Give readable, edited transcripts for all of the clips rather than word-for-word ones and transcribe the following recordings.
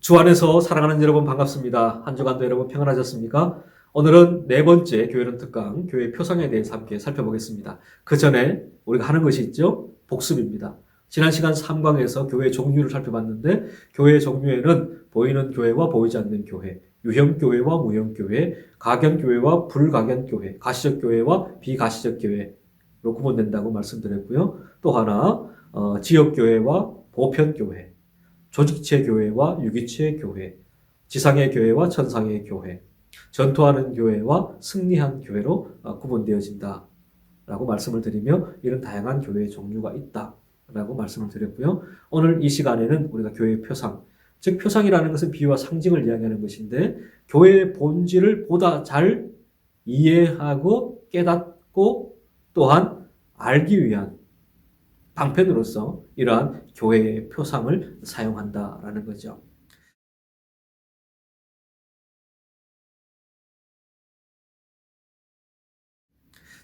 주 안에서 사랑하는 여러분 반갑습니다. 한 주간도 여러분 평안하셨습니까? 오늘은 네 번째 교회론 특강, 교회 표상에 대해서 함께 살펴보겠습니다. 그 전에 우리가 하는 것이 있죠? 복습입니다. 지난 시간 3강에서 교회 종류를 살펴봤는데 교회 종류에는 보이는 교회와 보이지 않는 교회, 유형교회와 무형교회, 가견교회와 불가견교회, 가시적 교회와 비가시적 교회로 구분된다고 말씀드렸고요. 또 하나 지역교회와 보편교회, 조직체 교회와 유기체 교회, 지상의 교회와 천상의 교회, 전투하는 교회와 승리한 교회로 구분되어진다라고 말씀을 드리며 이런 다양한 교회의 종류가 있다라고 말씀을 드렸고요. 오늘 이 시간에는 우리가 교회의 표상, 즉 표상이라는 것은 비유와 상징을 이야기하는 것인데 교회의 본질을 보다 잘 이해하고 깨닫고 또한 알기 위한 방편으로서 이러한 교회의 표상을 사용한다라는 거죠.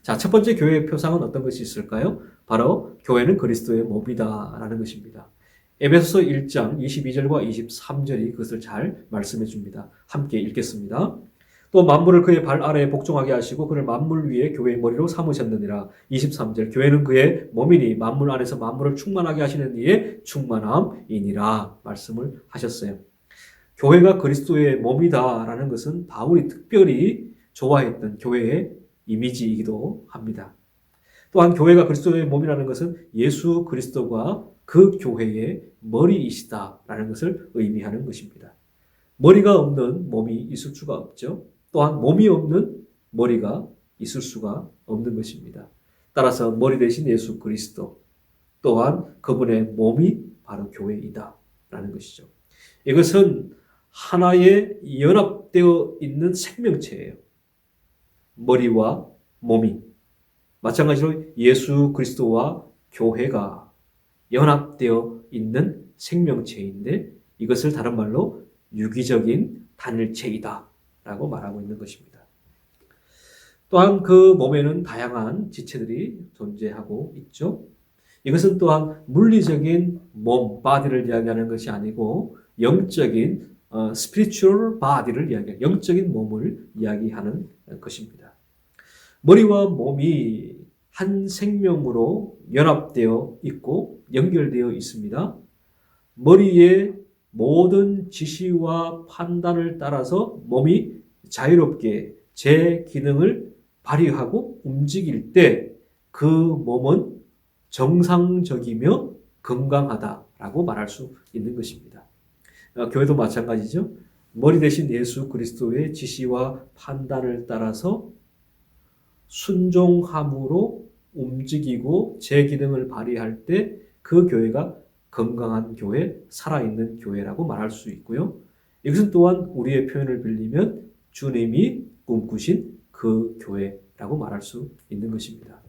자, 첫 번째 교회의 표상은 어떤 것이 있을까요? 바로 교회는 그리스도의 몸이다라는 것입니다. 에베소서 1장 22절과 23절이 그것을 잘 말씀해 줍니다. 함께 읽겠습니다. 또 만물을 그의 발 아래에 복종하게 하시고 그를 만물 위에 교회의 머리로 삼으셨느니라. 23절 교회는 그의 몸이니 만물 안에서 만물을 충만하게 하시는 이의 충만함이니라 말씀을 하셨어요. 교회가 그리스도의 몸이다라는 것은 바울이 특별히 좋아했던 교회의 이미지이기도 합니다. 또한 교회가 그리스도의 몸이라는 것은 예수 그리스도가 그 교회의 머리이시다라는 것을 의미하는 것입니다. 머리가 없는 몸이 있을 수가 없죠. 또한 몸이 없는 머리가 있을 수가 없는 것입니다. 따라서 머리 대신 예수 그리스도 또한 그분의 몸이 바로 교회이다라는 것이죠. 이것은 하나의 연합되어 있는 생명체예요. 머리와 몸이. 마찬가지로 예수 그리스도와 교회가 연합되어 있는 생명체인데 이것을 다른 말로 유기적인 단일체이다 라고 말하고 있는 것입니다. 또한 그 몸에는 다양한 지체들이 존재하고 있죠. 이것은 또한 물리적인 몸, body를 이야기하는 것이 아니고 영적인 spiritual body를 이야기하는 영적인 몸을 이야기하는 것입니다. 머리와 몸이 한 생명으로 연합되어 있고 연결되어 있습니다. 머리의 모든 지시와 판단을 따라서 몸이 자유롭게 제 기능을 발휘하고 움직일 때 그 몸은 정상적이며 건강하다라고 말할 수 있는 것입니다. 교회도 마찬가지죠. 머리 대신 예수 그리스도의 지시와 판단을 따라서 순종함으로 움직이고 제 기능을 발휘할 때 그 교회가 건강한 교회, 살아있는 교회라고 말할 수 있고요. 이것은 또한 우리의 표현을 빌리면 주님이 꿈꾸신 그 교회라고 말할 수 있는 것입니다.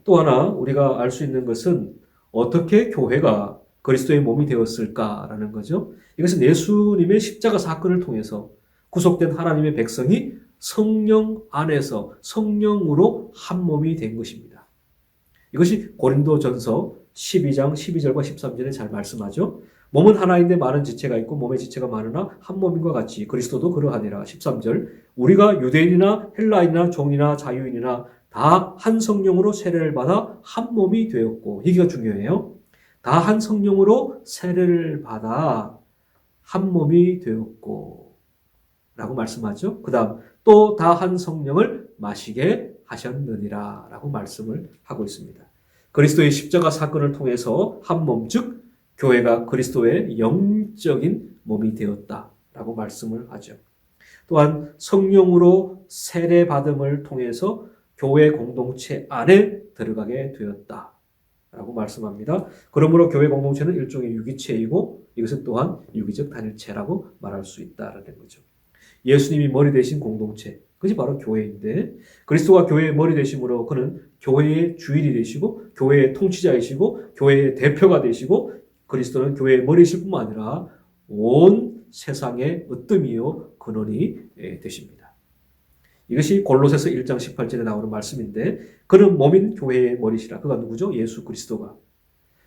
또 하나 우리가 알 수 있는 것은 어떻게 교회가 그리스도의 몸이 되었을까라는 거죠. 이것은 예수님의 십자가 사건을 통해서 구속된 하나님의 백성이 성령 안에서 성령으로 한 몸이 된 것입니다. 이것이 고린도전서 12장 12절과 13절에 잘 말씀하죠. 몸은 하나인데 많은 지체가 있고 몸의 지체가 많으나 한 몸인과 같이 그리스도도 그러하니라. 13절 우리가 유대인이나 헬라인이나 종이나 자유인이나 다 한 성령으로 세례를 받아 한 몸이 되었고 이게 중요해요. 다 한 성령으로 세례를 받아 한 몸이 되었고 라고 말씀하죠. 그 다음 또 다 한 성령을 마시게 하셨느니라 라고 말씀을 하고 있습니다. 그리스도의 십자가 사건을 통해서 한 몸, 즉 교회가 그리스도의 영적인 몸이 되었다라고 말씀을 하죠. 또한 성령으로 세례받음을 통해서 교회 공동체 안에 들어가게 되었다라고 말씀합니다. 그러므로 교회 공동체는 일종의 유기체이고 이것은 또한 유기적 단일체라고 말할 수 있다는 거죠. 예수님이 머리 되신 공동체, 그것이 바로 교회인데 그리스도가 교회의 머리 되심으로 그는 교회의 주인이 되시고 교회의 통치자이시고 교회의 대표가 되시고 그리스도는 교회의 머리이실 뿐만 아니라 온 세상의 으뜸이요 근원이 되십니다. 이것이 골로새서 1장 18절에 나오는 말씀인데 그는 몸인 교회의 머리시라. 그가 누구죠? 예수 그리스도가.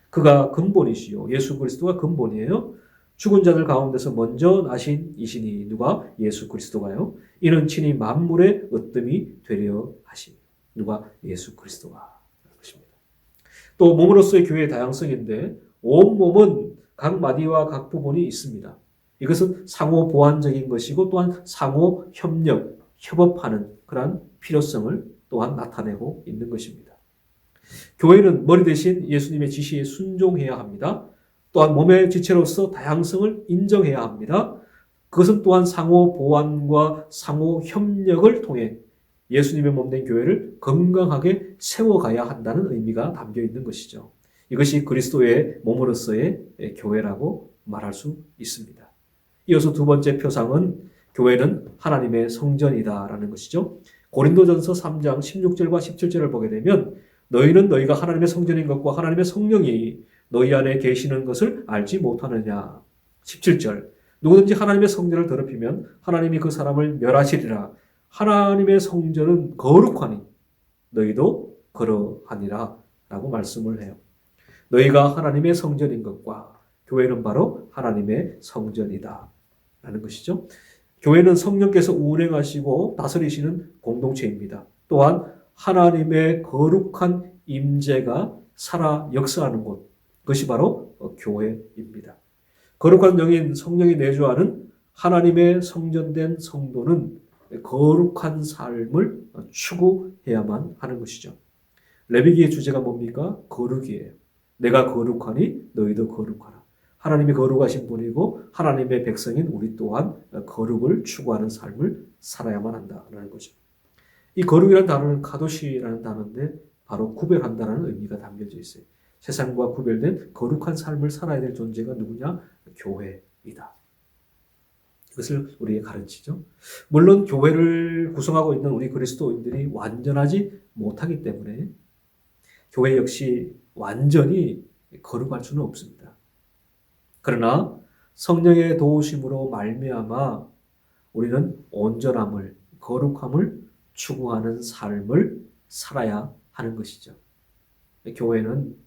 그가 근본이시요. 예수 그리스도가 근본이에요. 죽은 자들 가운데서 먼저 나신 이시니 누가? 예수 그리스도가요. 이는 친히 만물의 으뜸이 되려 하시니 누가? 예수 그리스도가. 것입니다. 또 몸으로서의 교회의 다양성인데 온 몸은 각 마디와 각 부분이 있습니다. 이것은 상호 보완적인 것이고 또한 상호 협력, 협업하는 그러한 필요성을 또한 나타내고 있는 것입니다. 교회는 머리 대신 예수님의 지시에 순종해야 합니다. 또한 몸의 지체로서 다양성을 인정해야 합니다. 그것은 또한 상호 보완과 상호 협력을 통해 예수님의 몸된 교회를 건강하게 세워가야 한다는 의미가 담겨 있는 것이죠. 이것이 그리스도의 몸으로서의 교회라고 말할 수 있습니다. 이어서 두 번째 표상은 교회는 하나님의 성전이다라는 것이죠. 고린도전서 3장 16절과 17절을 보게 되면 너희는 너희가 하나님의 성전인 것과 하나님의 성령이 너희 안에 계시는 것을 알지 못하느냐. 17절 누구든지 하나님의 성전을 더럽히면 하나님이 그 사람을 멸하시리라. 하나님의 성전은 거룩하니 너희도 그러하니라 라고 말씀을 해요. 너희가 하나님의 성전인 것과 교회는 바로 하나님의 성전이다 라는 것이죠. 교회는 성령께서 운행하시고 다스리시는 공동체입니다. 또한 하나님의 거룩한 임재가 살아 역사하는 곳, 그것이 바로 교회입니다. 거룩한 영인 성령이 내주하는 하나님의 성전된 성도는 거룩한 삶을 추구해야만 하는 것이죠. 레위기의 주제가 뭡니까? 거룩이에요. 내가 거룩하니 너희도 거룩하라. 하나님이 거룩하신 분이고 하나님의 백성인 우리 또한 거룩을 추구하는 삶을 살아야만 한다는 거죠. 이 거룩이라는 단어는 카도시라는 단어인데 바로 구별한다는 의미가 담겨져 있어요. 세상과 구별된 거룩한 삶을 살아야 될 존재가 누구냐? 교회이다. 그것을 우리에게 가르치죠. 물론 교회를 구성하고 있는 우리 그리스도인들이 완전하지 못하기 때문에 교회 역시 완전히 거룩할 수는 없습니다. 그러나 성령의 도우심으로 말미암아 우리는 온전함을, 거룩함을 추구하는 삶을 살아야 하는 것이죠. 교회는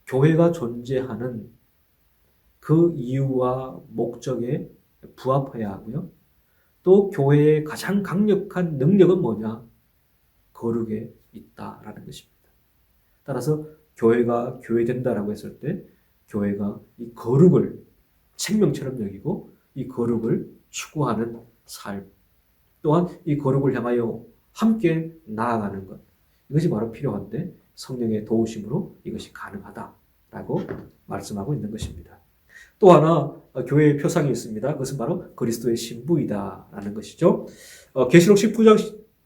교회가 존재하는 그 이유와 목적에 부합해야 하고요. 또 교회의 가장 강력한 능력은 뭐냐? 거룩에 있다라는 것입니다. 따라서 교회가 교회된다라고 했을 때 교회가 이 거룩을 생명처럼 여기고 이 거룩을 추구하는 삶, 또한 이 거룩을 향하여 함께 나아가는 것, 이것이 바로 필요한데 성령의 도우심으로 이것이 가능하다라고 말씀하고 있는 것입니다. 또 하나 교회의 표상이 있습니다. 그것은 바로 그리스도의 신부이다라는 것이죠. 계시록 19장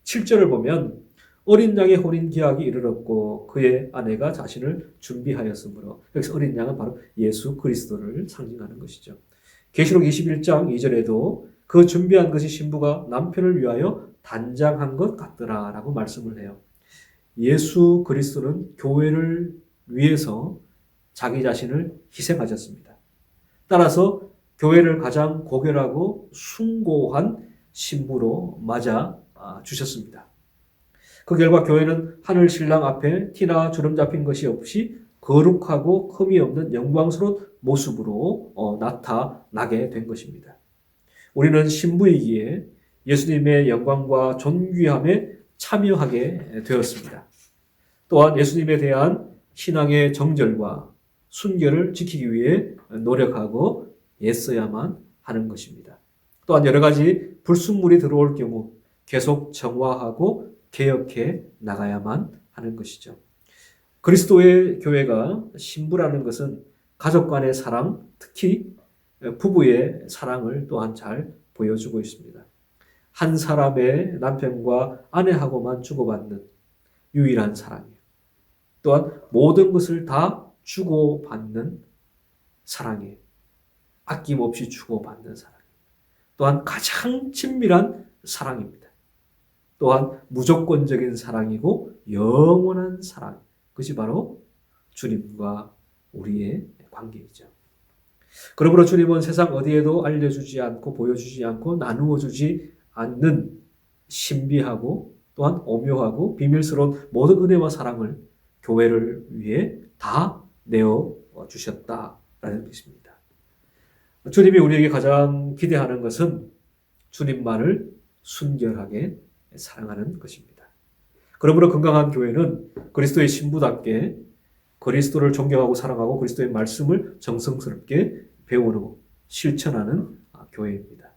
7절을 보면 어린 양의 혼인 기약이 이르렀고 그의 아내가 자신을 준비하였으므로, 여기서 어린 양은 바로 예수 그리스도를 상징하는 것이죠. 계시록 21장 2절에도 그 준비한 것이 신부가 남편을 위하여 단장한 것 같더라라고 말씀을 해요. 예수 그리스도는 교회를 위해서 자기 자신을 희생하셨습니다. 따라서 교회를 가장 고결하고 숭고한 신부로 맞아 주셨습니다. 그 결과 교회는 하늘 신랑 앞에 티나 주름 잡힌 것이 없이 거룩하고 흠이 없는 영광스러운 모습으로 나타나게 된 것입니다. 우리는 신부이기에 예수님의 영광과 존귀함에 참여하게 되었습니다. 또한 예수님에 대한 신앙의 정절과 순결을 지키기 위해 노력하고 애써야만 하는 것입니다. 또한 여러 가지 불순물이 들어올 경우 계속 정화하고 개혁해 나가야만 하는 것이죠. 그리스도의 교회가 신부라는 것은 가족 간의 사랑, 특히 부부의 사랑을 또한 잘 보여주고 있습니다. 한 사람의 남편과 아내하고만 주고받는 유일한 사랑이에요. 또한 모든 것을 다 주고받는 사랑이에요. 아낌없이 주고받는 사랑. 또한 가장 친밀한 사랑입니다. 또한 무조건적인 사랑이고 영원한 사랑. 그것이 바로 주님과 우리의 관계이죠. 그러므로 주님은 세상 어디에도 알려주지 않고 보여주지 않고 나누어주지 않는 신비하고 또한 오묘하고 비밀스러운 모든 은혜와 사랑을 교회를 위해 다 내어주셨다라는 것입니다. 주님이 우리에게 가장 기대하는 것은 주님만을 순결하게 사랑하는 것입니다. 그러므로 건강한 교회는 그리스도의 신부답게 그리스도를 존경하고 사랑하고 그리스도의 말씀을 정성스럽게 배우고 실천하는 교회입니다.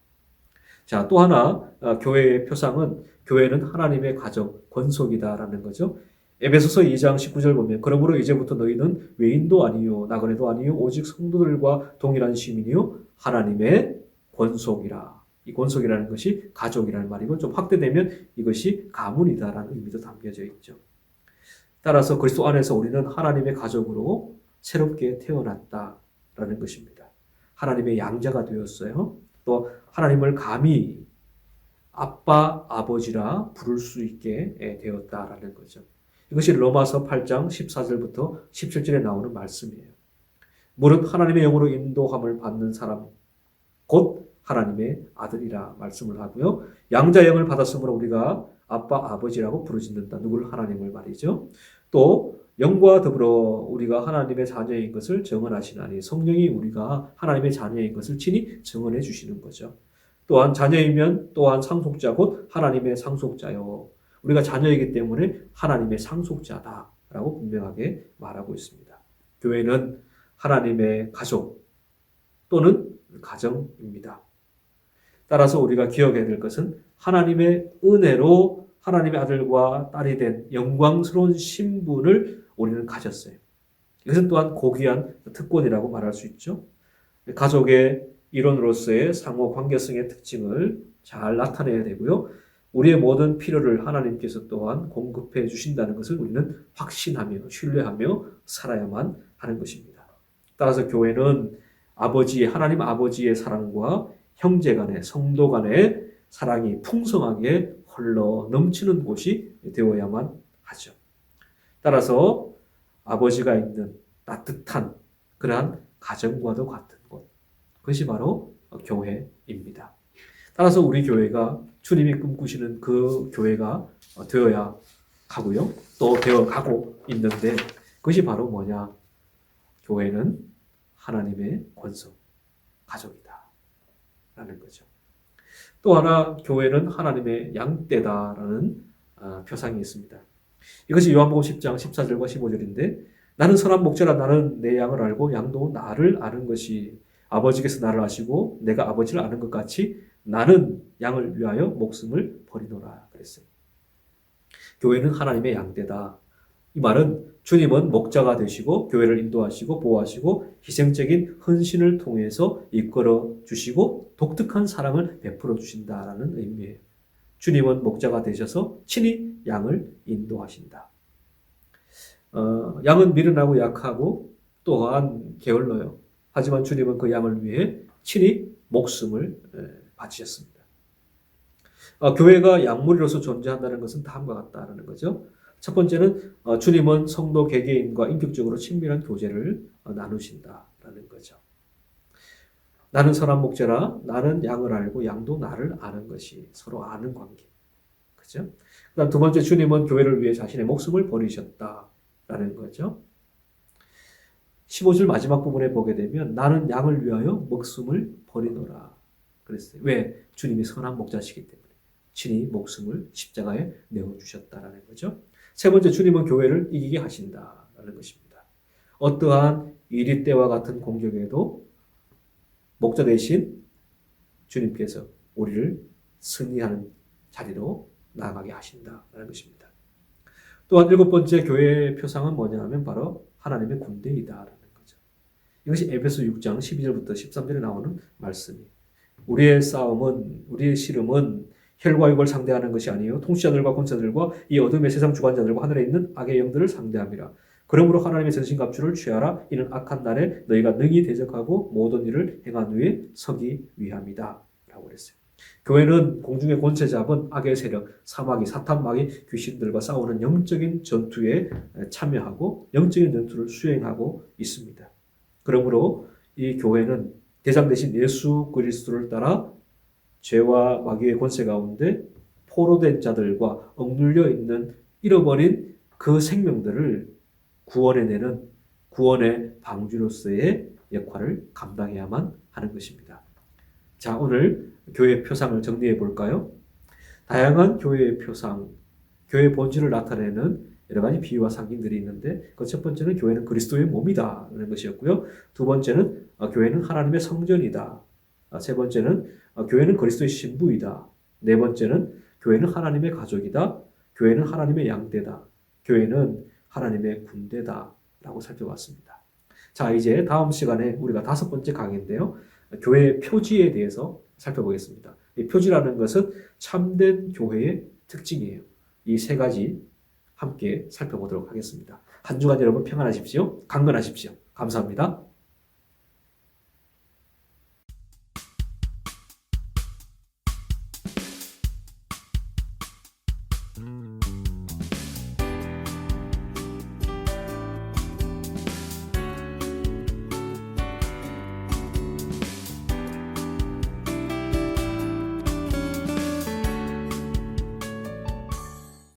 자, 또 하나 교회의 표상은 교회는 하나님의 가족, 권속이다라는 거죠. 에베소서 2장 19절 보면 그러므로 이제부터 너희는 외인도 아니요 나그네도 아니요 오직 성도들과 동일한 시민이요 하나님의 권속이라. 이 권속이라는 것이 가족이라는 말이고 좀 확대되면 이것이 가문이다라는 의미도 담겨져 있죠. 따라서 그리스도 안에서 우리는 하나님의 가족으로 새롭게 태어났다라는 것입니다. 하나님의 양자가 되었어요. 또 하나님을 감히 아빠, 아버지라 부를 수 있게 되었다라는 거죠. 이것이 로마서 8장 14절부터 17절에 나오는 말씀이에요. 무릇 하나님의 영으로 인도함을 받는 사람 곧 하나님의 아들이라 말씀을 하고요. 양자 영을 받았으므로 우리가 아빠, 아버지라고 부르짖는다. 누구를? 하나님을 말이죠. 또 영과 더불어 우리가 하나님의 자녀인 것을 증언하시나니 성령이 우리가 하나님의 자녀인 것을 친히 증언해 주시는 거죠. 또한 자녀이면 또한 상속자 곧 하나님의 상속자요. 우리가 자녀이기 때문에 하나님의 상속자다라고 분명하게 말하고 있습니다. 교회는 하나님의 가족 또는 가정입니다. 따라서 우리가 기억해야 될 것은 하나님의 은혜로 하나님의 아들과 딸이 된 영광스러운 신분을 우리는 가졌어요. 이것은 또한 고귀한 특권이라고 말할 수 있죠. 가족의 일원으로서의 상호 관계성의 특징을 잘 나타내야 되고요. 우리의 모든 필요를 하나님께서 또한 공급해 주신다는 것을 우리는 확신하며 신뢰하며 살아야만 하는 것입니다. 따라서 교회는 하나님 아버지의 사랑과 형제 간의 성도 간의 사랑이 풍성하게 흘러 넘치는 곳이 되어야만 하죠. 따라서 아버지가 있는 따뜻한 그러한 가정과도 같은 곳, 그것이 바로 교회입니다. 따라서 우리 교회가 주님이 꿈꾸시는 그 교회가 되어야 하고요. 또 되어가고 있는데 그것이 바로 뭐냐? 교회는 하나님의 권속, 가족이다 라는 거죠. 또 하나 교회는 하나님의 양떼다라는 표상이 있습니다. 이것이 요한복음 10장 14절과 15절인데 나는 선한 목자라 나는 내 양을 알고 양도 나를 아는 것이 아버지께서 나를 아시고 내가 아버지를 아는 것 같이 나는 양을 위하여 목숨을 버리노라 그랬어요. 교회는 하나님의 양떼다. 이 말은 주님은 목자가 되시고 교회를 인도하시고 보호하시고 희생적인 헌신을 통해서 이끌어 주시고 독특한 사랑을 베풀어 주신다라는 의미예요. 주님은 목자가 되셔서 친히 양을 인도하신다. 양은 미련하고 약하고 또한 게을러요. 하지만 주님은 그 양을 위해 친히 목숨을 바치셨습니다. 교회가 양무리로서 존재한다는 것은 다음과 같다는 거죠. 첫 번째는 주님은 성도 개개인과 인격적으로 친밀한 교제를 나누신다라는 거죠. 나는 선한 목자라 나는 양을 알고 양도 나를 아는 것이 서로 아는 관계. 그죠? 그다음 두 번째 주님은 교회를 위해 자신의 목숨을 버리셨다라는 거죠. 15절 마지막 부분에 보게 되면 나는 양을 위하여 목숨을 버리노라 그랬어요. 왜? 주님이 선한 목자시기 때문에 친히 목숨을 십자가에 내어주셨다라는 거죠. 세 번째 주님은 교회를 이기게 하신다라는 것입니다. 어떠한 이리 때와 같은 공격에도 목자 대신 주님께서 우리를 승리하는 자리로 나아가게 하신다라는 것입니다. 또한 일곱 번째 교회의 표상은 뭐냐 하면 바로 하나님의 군대이다라는 거죠. 이것이 에베소 6장 12절부터 13절에 나오는 말씀이에요. 우리의 싸움은 우리의 씨름은 혈과 육을 상대하는 것이 아니요 통치자들과 권세자들과 이 어둠의 세상 주관자들과 하늘에 있는 악의 영들을 상대함이라. 그러므로 하나님의 전신갑주를 취하라. 이는 악한 날에 너희가 능히 대적하고 모든 일을 행한 후에 서기 위함이다 라고 그랬어요. 교회는 공중의 권세 잡은 악의 세력, 사마귀, 사탄, 마귀, 귀신들과 싸우는 영적인 전투에 참여하고 영적인 전투를 수행하고 있습니다. 그러므로 이 교회는 대장 대신 예수 그리스도를 따라 죄와 마귀의 권세 가운데 포로된 자들과 억눌려 있는 잃어버린 그 생명들을 구원해내는 구원의 방주로서의 역할을 감당해야만 하는 것입니다. 자, 오늘 교회 표상을 정리해 볼까요? 다양한 교회의 표상, 교회 본질을 나타내는 여러 가지 비유와 상징들이 있는데 그 첫 번째는 교회는 그리스도의 몸이다 라는 것이었고요. 두 번째는 교회는 하나님의 성전이다. 세 번째는 교회는 그리스도의 신부이다. 네 번째는 교회는 하나님의 가족이다. 교회는 하나님의 양떼다. 교회는 하나님의 군대다 라고 살펴봤습니다. 자, 이제 다음 시간에 우리가 다섯 번째 강의인데요. 교회의 표지에 대해서 살펴보겠습니다. 이 표지라는 것은 참된 교회의 특징이에요. 이 세 가지 함께 살펴보도록 하겠습니다. 한 주간 여러분 평안하십시오. 강건하십시오. 감사합니다.